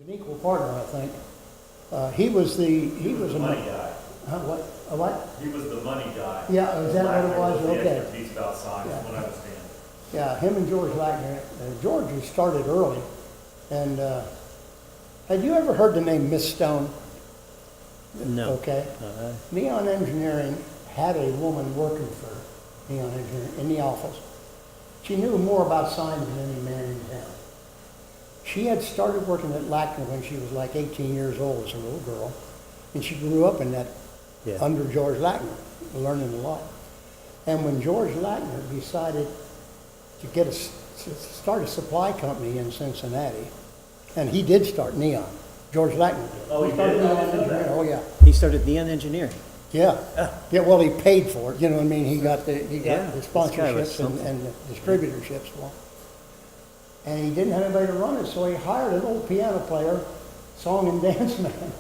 An equal partner, I think. He was the money guy. What? A what? He was the money guy. Yeah, is that what it was? The Okay. expertise about signs, Yeah. from what I understand. Yeah, him and George Lackner. George had started early. And had you ever heard the name Miss Stone? No. Okay. Neon Engineering had a woman working for Neon Engineering in the office. She knew more about signs than any man in town. She had started working at Lackner when she was like 18 years old as a little girl. And she grew up in that under George Lackner, learning a lot. And when George Lackner decided to start a supply company in Cincinnati, and he did start Neon. George Lackner did. Oh, he started did? Neon Engineering. Oh, yeah. He started Neon Engineering. Yeah. Yeah, well, he paid for it, you know what I mean? He got the this guy was sponsorships something. and the distributorships for it. And he didn't have anybody to run it, so he hired an old piano player, song and dance man,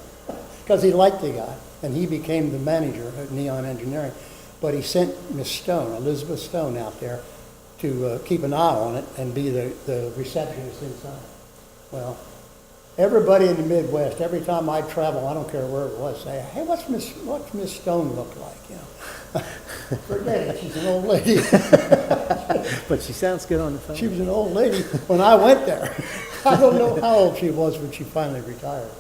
because he liked the guy. And he became the manager at Neon Engineering. But he sent Miss Stone, Elizabeth Stone, out there to keep an eye on it and be the receptionist inside. Well, everybody in the Midwest, every time I travel, I don't care where it was, say, hey, what's Miss Stone look like? You know, forget it. She's an old lady. But she sounds good on the phone. She was an old lady when I went there. I don't know how old she was when she finally retired.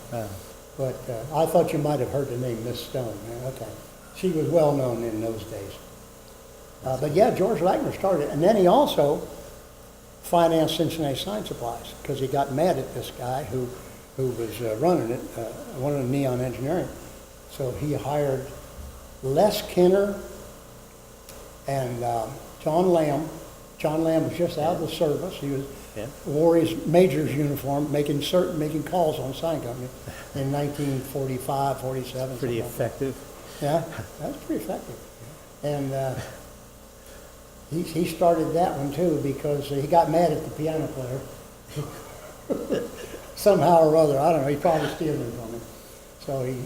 But I thought you might have heard the name Miss Stone. Okay, she was well known in those days. But yeah, George Lackner started, and then he also financed Cincinnati Sign Supplies because he got mad at this guy who was running it, one of the Neon Engineering. So he hired Les Kenner and John Lamb. John Lamb was just out of the service. He wore his major's uniform, making calls on sign company in 1945, 47. Pretty effective. Yeah, that was pretty effective. And he started that one too because he got mad at the piano player. Somehow or other, I don't know, he probably stealing from him. So he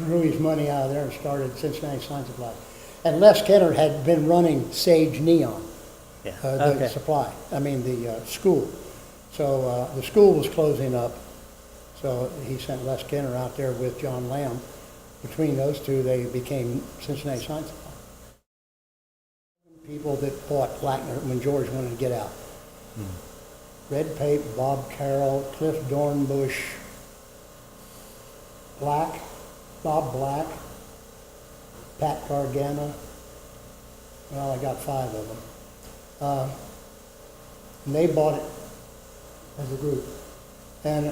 drew his money out of there and started Cincinnati Sign Supply. And Les Kenner had been running Sage Neon, the supply, the school. So the school was closing up. So he sent Les Kenner out there with John Lamb. Between those two, they became Cincinnati Sign Supply. People that bought Lackner when George wanted to get out. Red Pape, Bob Carroll, Cliff Dornbush, Bob Black, Pat Gargana. Well, I got 5 of them. And they bought it as a group. And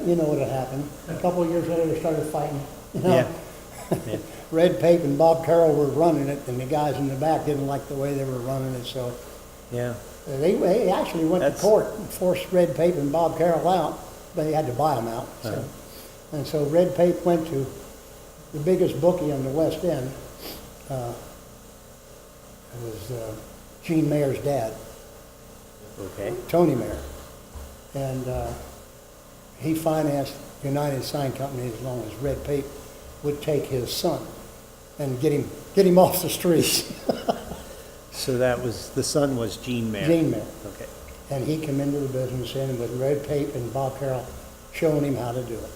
you know what had happened. A couple of years later, they started fighting. You know? Yeah. Red Pape and Bob Carroll were running it, and the guys in the back didn't like the way they were running it, so they actually went to court and forced Red Pape and Bob Carroll out. They had to buy them out. So. And so Red Pape went to the biggest bookie on the West End. It was Gene Mayer's dad, Tony Mayer. And he financed United Sign Company as long as Red Pape would take his son and get him off the streets. So the son was Gene Mayer. Gene Mayer. Okay. And he came into the business in with Red Pape and Bob Carroll showing him how to do it.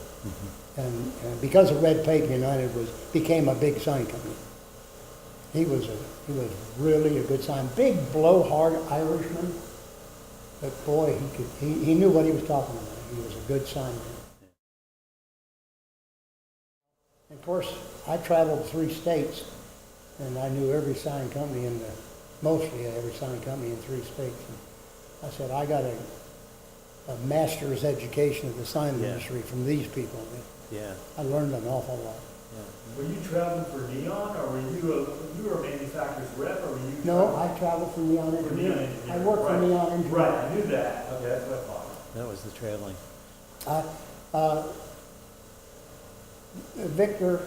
And because of Red Pape, United became a big sign company. He was really a good sign, big blowhard Irishman. But boy, he knew what he was talking about. He was a good sign man. Of course, I traveled 3 states, and I knew every sign company mostly every sign company in 3 states. And I said, I got a master's education of the sign industry from these people. Yeah. I learned an awful lot. Were you traveling for Neon, or you were a manufacturer's rep, or were you? No, I traveled for Neon Engineering. I worked for Neon Engineering. Right, I knew that. Okay, that's what I thought. That was the traveling. Victor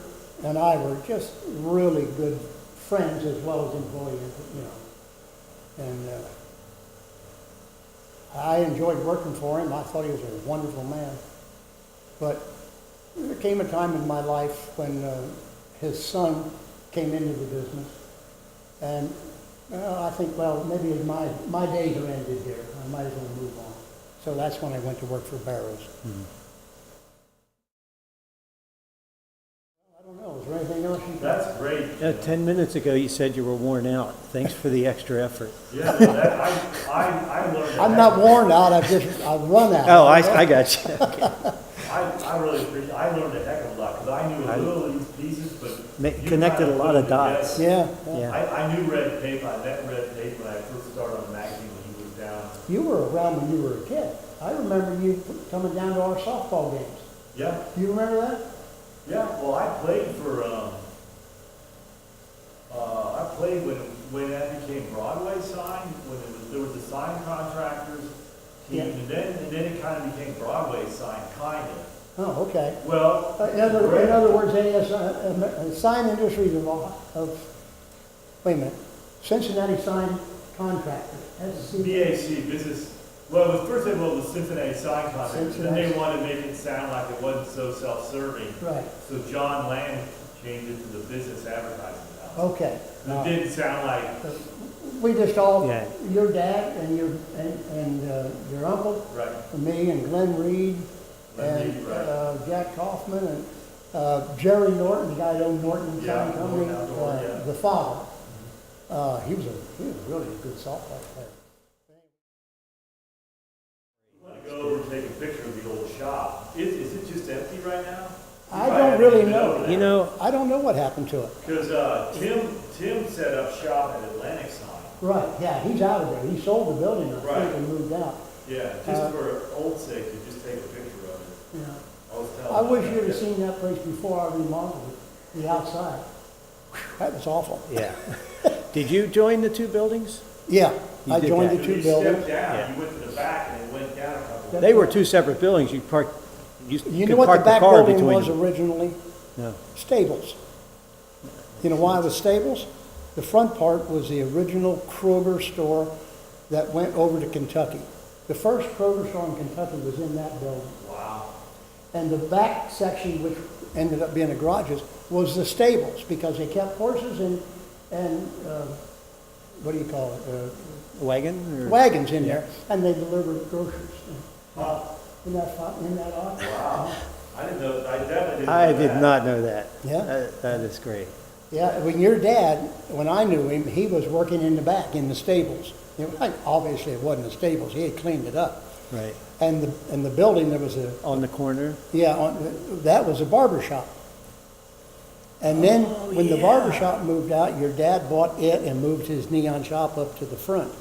and I were just really good friends as well as employees, And I enjoyed working for him. I thought he was a wonderful man. But there came a time in my life when his son came into the business, and I think, well, maybe my days are ended here. I might as well move on. So that's when I went to work for Barrows. 10 minutes ago, you said you were worn out. Thanks for the extra effort. Yeah, no, that, I learned. I'm not worn out, I've run out. Oh, I got you. I really appreciate, I learned a heck of a lot, because I knew a little of these pieces, but. you Connected kinda a lot put of it dots. together. Yeah, Yeah. I knew red tape, I met red tape when I first started on the magazine when he was down. you were around when you were a kid. I remember you coming down to our softball games. Yeah, Do you remember that? yeah, well, I played for, I played when that became Broadway sign, when there was the sign contractors team, Yeah. and then it kind of became Broadway sign, kind of. Oh, okay. Well. In other words, sign industries wait a minute, Cincinnati Sign Contractors, BAC, business, well, it was first of all, it was Cincinnati sign contractors, then they wanted to make it sound like it wasn't so self-serving. Right, So John Land changed it to the Business Advertising House. okay. It didn't sound like, We just all, Yeah. your dad and your uncle, right, and me and Glenn Reed, Glenn and Reed, right. Jack Kaufman, and Jerry Norton, the guy that owned Norton Yeah, Sign Company, Norton Outdoor, yeah. the father. He was really a good softball player. I want to go over and take a picture of the old shop. Is it just empty right now? I don't really know. You know, I don't know what happened to it. Because Tim set up shop at Atlantic Sign. Right, yeah, he's out of there. He sold the building, I Right. think, and moved out. Yeah, just for old sake, to just take a picture of it. Yeah. I was telling I wish him, you'd have seen that place before I remodeled it, the outside. That was awful. yeah. Did you join the two buildings? Yeah, You I did joined that. the When two you buildings. stepped down, Yeah. you went to the back and it went down a couple. They were two separate buildings. You You know could what the park back car building between was them. originally? No. Stables. You know why it was stables? The front part was the original Kroger store that went over to Kentucky. The first Kroger store in Kentucky was in that building. Wow. And the back section, which ended up being the garages, was the stables, because they kept horses and what do you call it? Wagon? Or? Wagons in there, and they delivered groceries. Isn't that odd? Wow. I didn't know, I definitely didn't know I did that. not know that. Yeah. That is great. Yeah, when your dad, when I knew him, he was working in the back, in the stables. Obviously, it wasn't the stables, he had cleaned it up. Right. And the building, there was On the corner? that was a barber shop. And then, Oh, when the yeah. barber shop moved out, your dad bought it and moved his neon shop up to the front.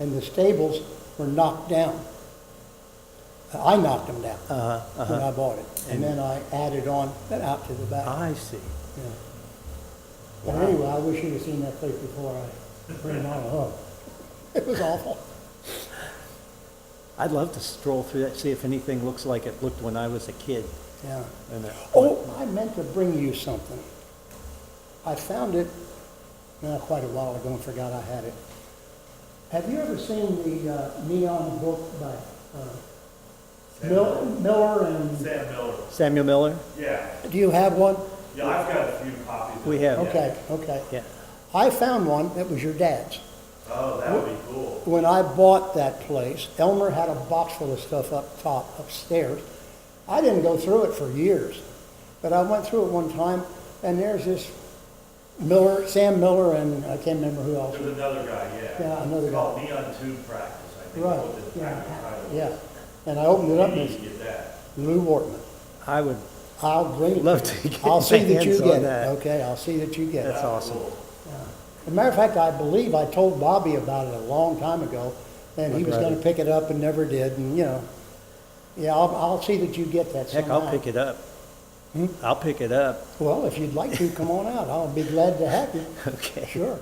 And the stables were knocked down. I knocked them down when I bought it. And then I added on out to the back. I see. Yeah. But anyway, I wish you'd have seen that place before I put it on. Oh, it was awful. I'd love to stroll through that, see if anything looks like it looked when I was a kid. Yeah. And Oh, I meant to bring you something. I found it quite a while ago and forgot I had it. Have you ever seen the neon book by Miller and? Sam Miller. Samuel Miller? Yeah. Do you have one? Yeah, I've got a few copies. of We it. have. Okay, okay. Yeah. I found one that was your dad's. Oh, that would be cool. When I bought that place, Elmer had a box full of stuff up top, upstairs. I didn't go through it for years, but I went through it one time, and there's this Miller, Sam Miller, and I can't remember who else. There's another guy, yeah. Yeah, another It's guy. called Neon Tube Practice, I think. Right, Is what the yeah, title yeah. is. And I opened it up, You and need to it's get that. Lou Wartman. I would I'll bring it. love to to you. get I'll see my that you hands get on it. that. Okay, I'll see that you get it. That's awesome. Cool. As a matter of fact, I believe I told Bobby about it a long time ago, and My he was going to brother. pick it up and never did. And yeah, I'll see that you get that Heck, somehow. I'll pick it up. Hmm? I'll pick it up. Well, if you'd like to, come on out. I'll be glad to have you. Okay. Sure.